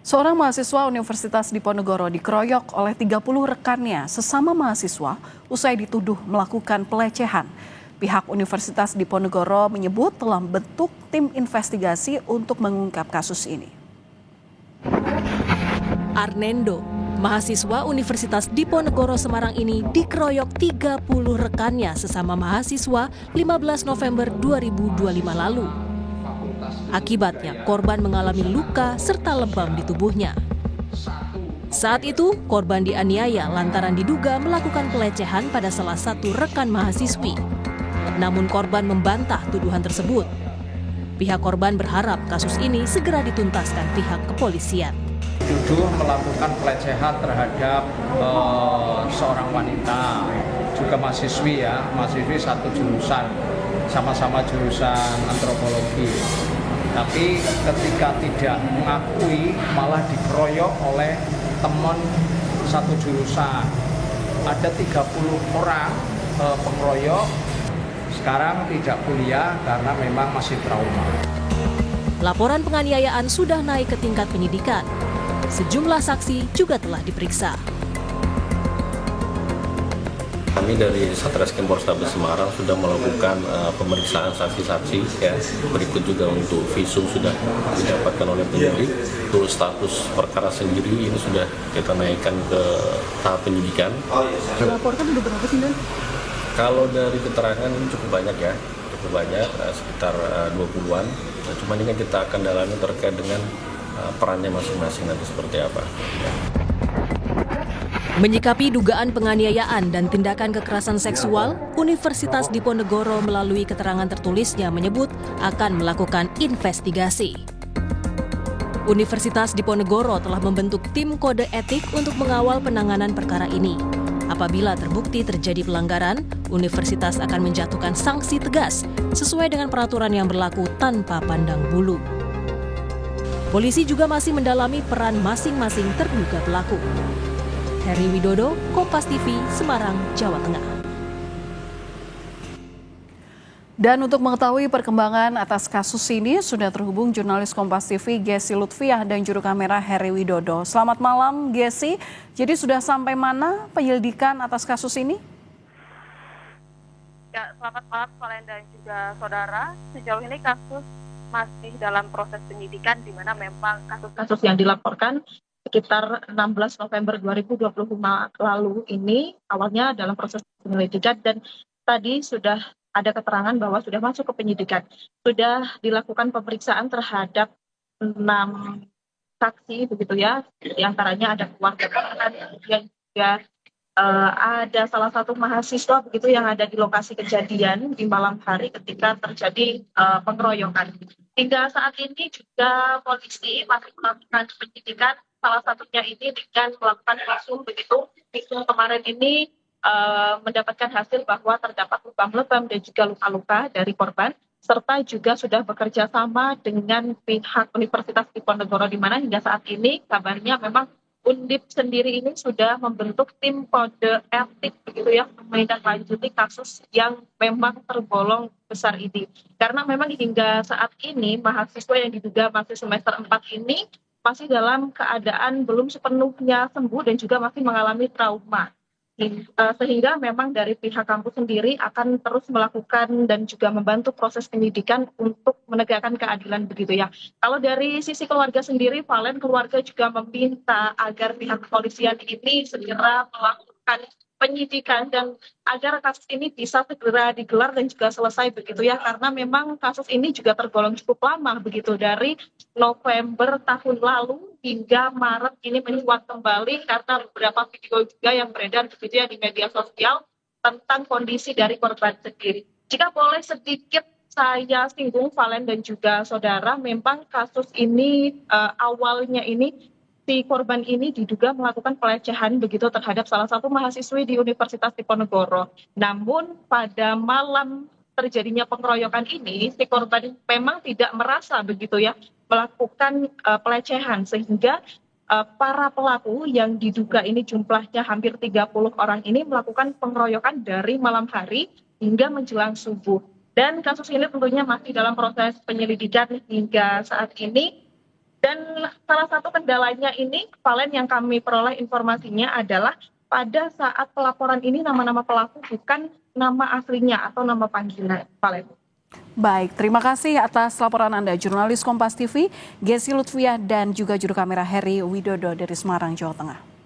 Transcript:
Seorang mahasiswa Universitas Diponegoro dikeroyok oleh 30 rekannya sesama mahasiswa usai dituduh melakukan pelecehan. Pihak Universitas Diponegoro menyebut telah membentuk tim investigasi untuk mengungkap kasus ini. Arnendo, mahasiswa Universitas Diponegoro Semarang ini dikeroyok 30 rekannya sesama mahasiswa 15 November 2025 lalu. Akibatnya, korban mengalami luka serta lebam di tubuhnya. Saat itu, korban dianiaya lantaran diduga melakukan pelecehan pada salah satu rekan mahasiswi. Namun korban membantah tuduhan tersebut. Pihak korban berharap kasus ini segera dituntaskan pihak kepolisian. Dituduh melakukan pelecehan terhadap seorang wanita, juga mahasiswi satu jurusan, sama-sama jurusan antropologi. Tapi ketika tidak mengakui malah dikeroyok oleh teman satu jurusan. Ada 30 orang pengeroyok, sekarang tidak kuliah karena memang masih trauma. Laporan penganiayaan sudah naik ke tingkat penyidikan. Sejumlah saksi juga telah diperiksa. Kami dari Satreskrim Polrestabes Semarang sudah melakukan pemeriksaan saksi-saksi, berikut juga untuk visum sudah didapatkan oleh penyidik. Untuk status perkara sendiri ini sudah kita naikkan ke tahap penyidikan. Dilaporkan udah berapa sih, Dan? Kalau dari keterangan cukup banyak, sekitar 20-an. Cuman ini kan kita akan dalami terkait dengan perannya masing-masing nanti seperti apa. Menyikapi dugaan penganiayaan dan tindakan kekerasan seksual, Universitas Diponegoro melalui keterangan tertulisnya menyebut akan melakukan investigasi. Universitas Diponegoro telah membentuk tim kode etik untuk mengawal penanganan perkara ini. Apabila terbukti terjadi pelanggaran, universitas akan menjatuhkan sanksi tegas sesuai dengan peraturan yang berlaku tanpa pandang bulu. Polisi juga masih mendalami peran masing-masing terduga pelaku. Heri Widodo, Kompas TV, Semarang, Jawa Tengah. Dan untuk mengetahui perkembangan atas kasus ini, sudah terhubung jurnalis Kompas TV Gesi Lutfiah dan juru kamera Heri Widodo. Selamat malam, Gesi. Jadi sudah sampai mana penyelidikan atas kasus ini? Ya, selamat malam Valen dan juga saudara. Sejauh ini kasus masih dalam proses penyidikan, di mana memang kasus-kasus yang dilaporkan sekitar 16 November 2025 lalu ini awalnya dalam proses penyelidikan, dan tadi sudah ada keterangan bahwa sudah masuk ke penyidikan. Sudah dilakukan pemeriksaan terhadap 6 saksi begitu ya. Di antaranya ada keluarga korban, kemudian juga ada salah satu mahasiswa begitu yang ada di lokasi kejadian di malam hari ketika terjadi pengeroyokan. Hingga saat ini juga polisi masih melakukan penyidikan, salah satunya ini dengan melakukan visum begitu. Visum kemarin ini mendapatkan hasil bahwa terdapat lebam-lebam dan juga luka-luka dari korban, serta juga sudah bekerja sama dengan pihak Universitas Diponegoro, di mana hingga saat ini kabarnya memang Undip sendiri ini sudah membentuk tim kode etik begitu ya, menindaklanjuti kasus yang memang tergolong besar ini. Karena memang hingga saat ini mahasiswa yang diduga masih semester 4 ini masih dalam keadaan belum sepenuhnya sembuh dan juga masih mengalami trauma. Sehingga memang dari pihak kampus sendiri akan terus melakukan dan juga membantu proses penyidikan untuk menegakkan keadilan begitu ya. Kalau dari sisi keluarga sendiri, Valen, keluarga juga meminta agar pihak kepolisian ini segera melakukan penyidikan dan agar kasus ini bisa segera digelar dan juga selesai begitu ya, karena memang kasus ini juga tergolong cukup lama begitu, dari November tahun lalu hingga Maret ini mencuat kembali karena beberapa video juga yang beredar begitu ya di media sosial tentang kondisi dari korban sendiri. Jika boleh sedikit saya singgung, Valen dan juga saudara, memang kasus ini awalnya ini si korban ini diduga melakukan pelecehan begitu terhadap salah satu mahasiswi di Universitas Diponegoro. Namun pada malam terjadinya pengeroyokan ini, si korban memang tidak merasa begitu ya melakukan pelecehan, sehingga para pelaku yang diduga ini jumlahnya hampir 30 orang ini melakukan pengeroyokan dari malam hari hingga menjelang subuh. Dan kasus ini tentunya masih dalam proses penyelidikan hingga saat ini. Dan salah satu kendalanya ini, Valen, yang kami peroleh informasinya adalah pada saat pelaporan ini nama-nama pelaku bukan nama aslinya atau nama panggilan, Valen. Baik, terima kasih atas laporan Anda, jurnalis Kompas TV, Gesi Lutfiah dan juga juru kamera Heri Widodo dari Semarang, Jawa Tengah.